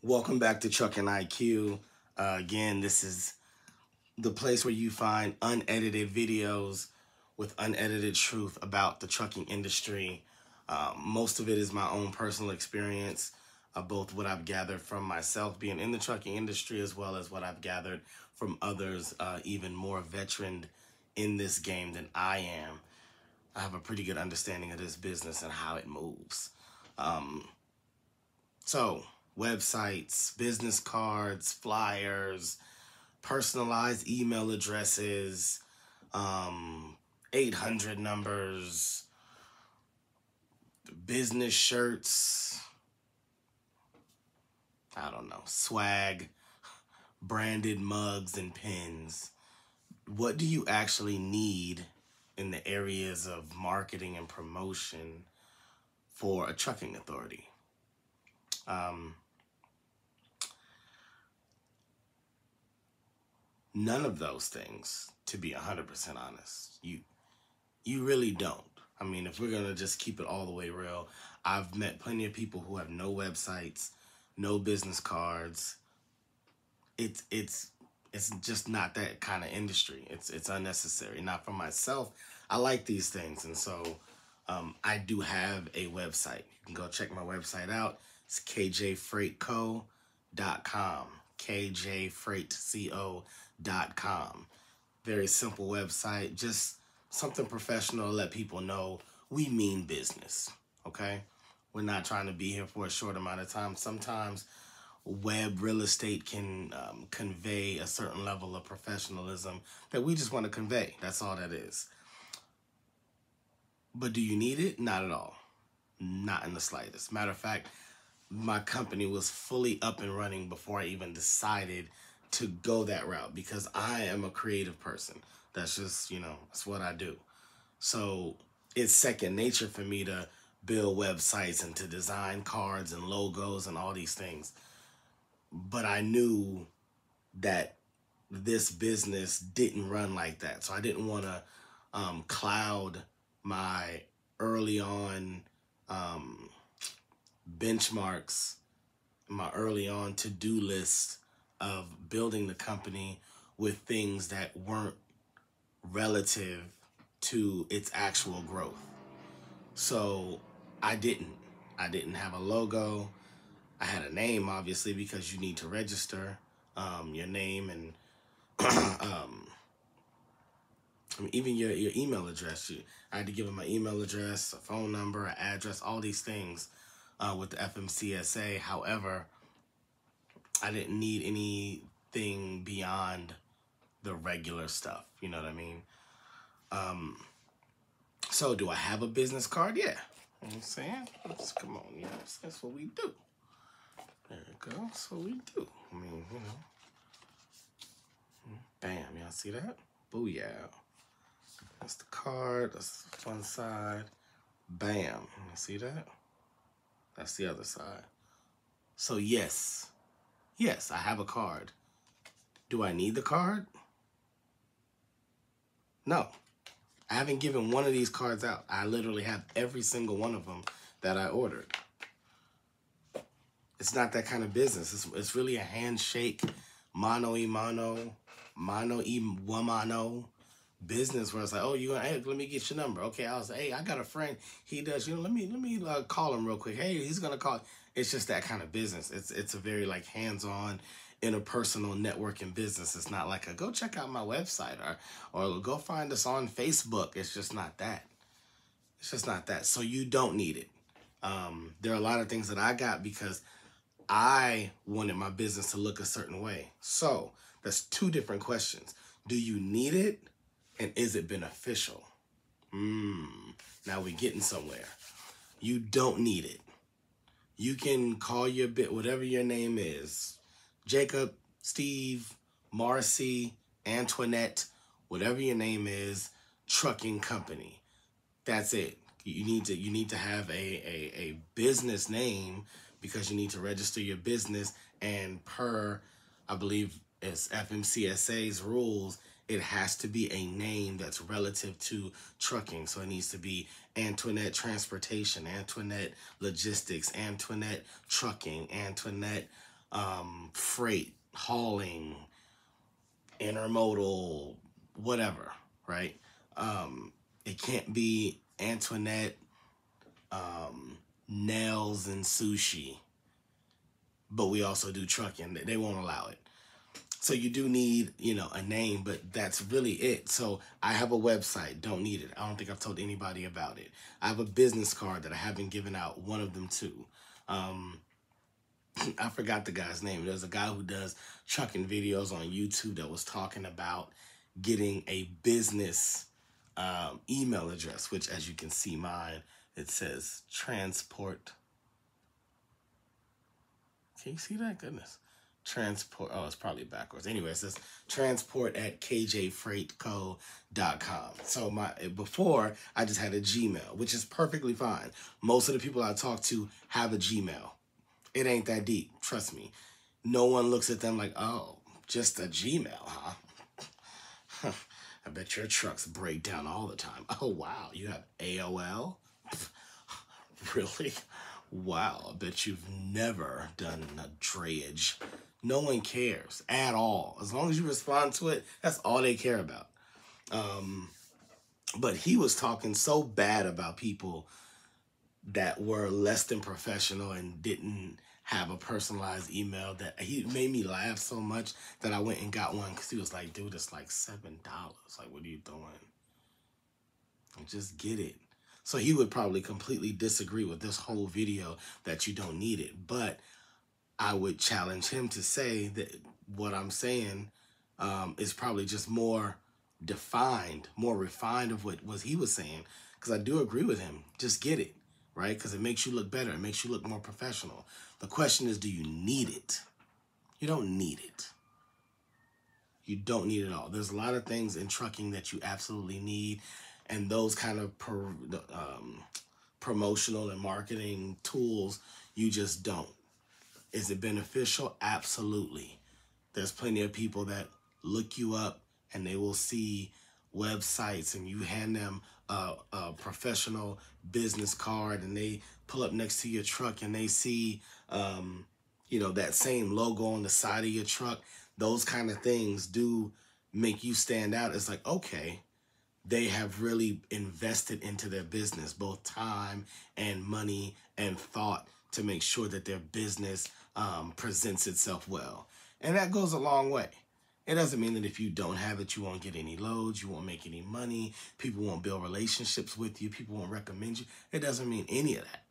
Welcome back to Trucking IQ. Again, this is the place where you find unedited videos with unedited truth about the trucking industry. Most of it is my own personal experience, both what I've gathered from myself being in the trucking industry as well as what I've gathered from others even more veteran in this game than I am. I have a pretty good understanding of this business and how it moves. So, websites, business cards, flyers, personalized email addresses, 800 numbers, business shirts, I don't know, swag, branded mugs and pins. What do you actually need in the areas of marketing and promotion for a trucking authority? None of those things, to be 100% honest. You really don't. I mean, if we're going to just keep it all the way real, I've met plenty of people who have no websites, no business cards. It's just not that kind of industry. It's unnecessary. Now, for myself, I like these things, and so I do have a website. You can go check my website out. It's kjfreightco.com. kjfreightco.com. Very simple website. Just something professional to let people know we mean business. Okay? We're not trying to be here for a short amount of time. Sometimes web real estate can convey a certain level of professionalism that we just want to convey. That's all that is. But do you need it? Not at all. Not in the slightest. Matter of fact, my company was fully up and running before I even decided to go that route because I am a creative person. That's just, that's what I do. So it's second nature for me to build websites and to design cards and logos and all these things. But I knew that this business didn't run like that. So I didn't want to cloud my early on benchmarks, my early on to-do list of building the company with things that weren't relative to its actual growth. So I didn't have a logo. I had a name, obviously, because you need to register your name and even your email address. I had to give them my email address, a phone number, an address, all these things with the FMCSA. However, I didn't need anything beyond the regular stuff. You know what I mean? So do I have a business card? Yeah. You know what I'm saying? Come on, that's what we do. There you go. That's what we do. I mean, Bam, y'all see that? Booyah. That's the card. That's one side. Bam. You see that? That's the other side. So yes, I have a card. Do I need the card? No. I haven't given one of these cards out. I literally have every single one of them that I ordered. It's not that kind of business. It's really a handshake, mano y mano, mano y mano business where it's like, oh, hey, let me get your number. Okay, I was like, hey, I got a friend. He does, let me call him real quick. Hey, he's gonna call. It's just that kind of business. It's a very like hands-on, interpersonal networking business. It's not like go check out my website or go find us on Facebook. It's just not that. It's just not that. So you don't need it. There are a lot of things that I got because I wanted my business to look a certain way. So that's two different questions. Do you need it? And is it beneficial? Now we're getting somewhere. You don't need it. You can call your whatever your name is. Jacob, Steve, Marcy, Antoinette, whatever your name is, trucking company. That's it. You need to have a business name because you need to register your business, and per, I believe it's FMCSA's rules, it has to be a name that's relative to trucking. So it needs to be Antoinette Transportation, Antoinette Logistics, Antoinette Trucking, Antoinette freight, hauling, intermodal, whatever, right? It can't be Antoinette, nails and sushi, but we also do trucking. They won't allow it. So you do need, a name, but that's really it. So I have a website, don't need it. I don't think I've told anybody about it. I have a business card that I haven't given out, one of them too. I forgot the guy's name. There's a guy who does trucking videos on YouTube that was talking about getting a business email address, which, as you can see mine, it says transport. Can you see that? Goodness. Transport. Oh, it's probably backwards. Anyway, it says transport@kjfreightco.com. So before I just had a Gmail, which is perfectly fine. Most of the people I talk to have a Gmail. It ain't that deep. Trust me. No one looks at them like, oh, just a Gmail, huh? I bet your trucks break down all the time. Oh, wow. You have AOL? Really? Wow. I bet you've never done a drayage. No one cares at all. As long as you respond to it, that's all they care about. But he was talking so bad about people that were less than professional and didn't have a personalized email that he made me laugh so much that I went and got one because he was like, dude, it's like $7. Like, what are you doing? Just get it. So he would probably completely disagree with this whole video that you don't need it. But I would challenge him to say that what I'm saying is probably just more defined, more refined of what he was saying. Because I do agree with him. Just get it, right? Because it makes you look better. It makes you look more professional. The question is, do you need it? You don't need it. You don't need it all. There's a lot of things in trucking that you absolutely need. And those kind of promotional and marketing tools, you just don't. Is it beneficial? Absolutely. There's plenty of people that look you up and they will see websites and you hand them a professional business card and they pull up next to your truck and they see, that same logo on the side of your truck. Those kind of things do make you stand out. It's like, okay, they have really invested into their business, both time and money and thought to make sure that their business presents itself well. And that goes a long way. It doesn't mean that if you don't have it, you won't get any loads, you won't make any money, people won't build relationships with you, people won't recommend you. It doesn't mean any of that.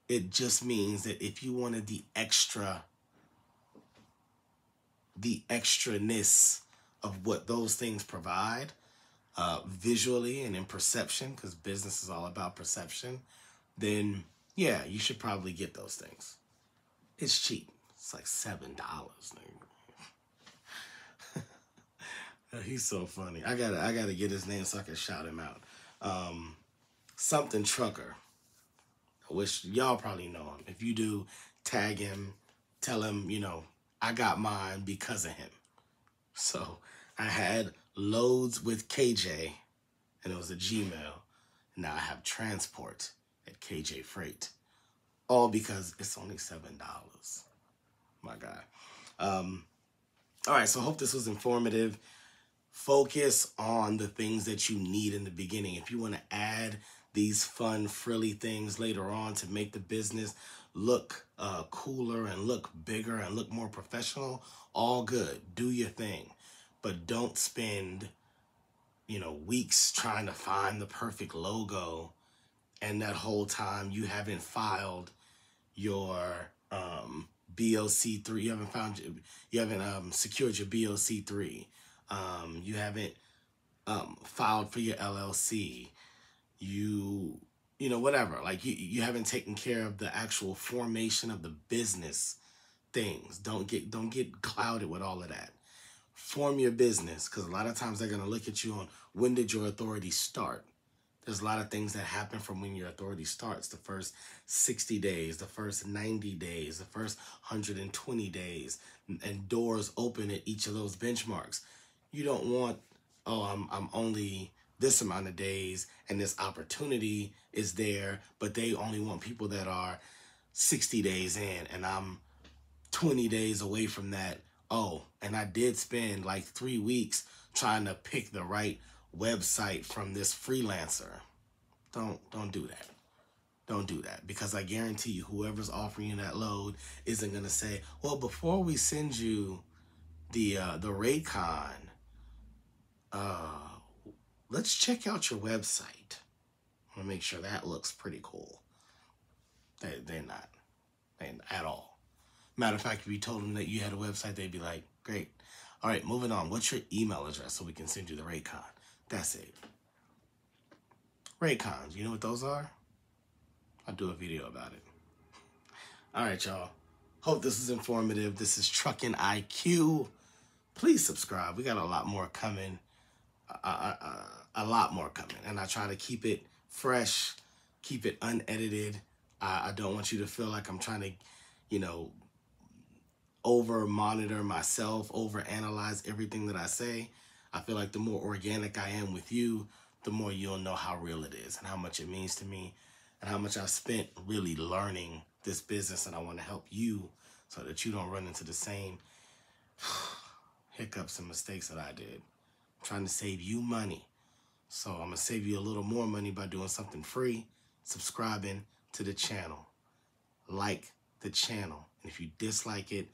It just means that if you wanted the extraness of what those things provide, visually and in perception, because business is all about perception, then yeah, you should probably get those things. It's cheap. It's like $7. He's so funny. I gotta get his name so I can shout him out. Something Trucker. I wish y'all probably know him. If you do, tag him, tell him, I got mine because of him. So I had loads with KJ, and it was a Gmail. Now I have transport at KJ Freight. All because it's only $7. My God. All right, so I hope this was informative. Focus on the things that you need in the beginning. If you want to add these fun, frilly things later on to make the business look cooler and look bigger and look more professional, all good. Do your thing. But don't spend, weeks trying to find the perfect logo, and that whole time you haven't filed your BOC3. You haven't secured your BOC3. You haven't filed for your LLC. Whatever. Like you haven't taken care of the actual formation of the business things. Don't get clouded with all of that. Form your business, because a lot of times they're going to look at you on when did your authority start. There's a lot of things that happen from when your authority starts. The first 60 days, the first 90 days, the first 120 days, and doors open at each of those benchmarks. You don't want, I'm only this amount of days and this opportunity is there, but they only want people that are 60 days in and I'm 20 days away from that. Oh, and I did spend like 3 weeks trying to pick the right website from this freelancer. Don't do that. Don't do that, because I guarantee you whoever's offering you that load isn't going to say, well, before we send you the Raycon, let's check out your website. I want to make sure that looks pretty cool. They're not. At all. Matter of fact, if you told them that you had a website, they'd be like, great. All right, moving on. What's your email address so we can send you the Raycon? That's it. Raycons, you know what those are? I'll do a video about it. All right, y'all. Hope this is informative. This is Trucking IQ. Please subscribe. We got a lot more coming. A lot more coming. And I try to keep it fresh, keep it unedited. I don't want you to feel like I'm trying to, you know, over monitor myself, over analyze everything that I say. I feel like the more organic I am with you, the more you'll know how real it is and how much it means to me and how much I've spent really learning this business. And I want to help you so that you don't run into the same hiccups and mistakes that I did. I'm trying to save you money. So I'm going to save you a little more money by doing something free, subscribing to the channel. Like the channel. And if you dislike it,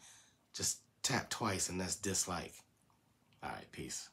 just tap twice and that's dislike. All right, peace.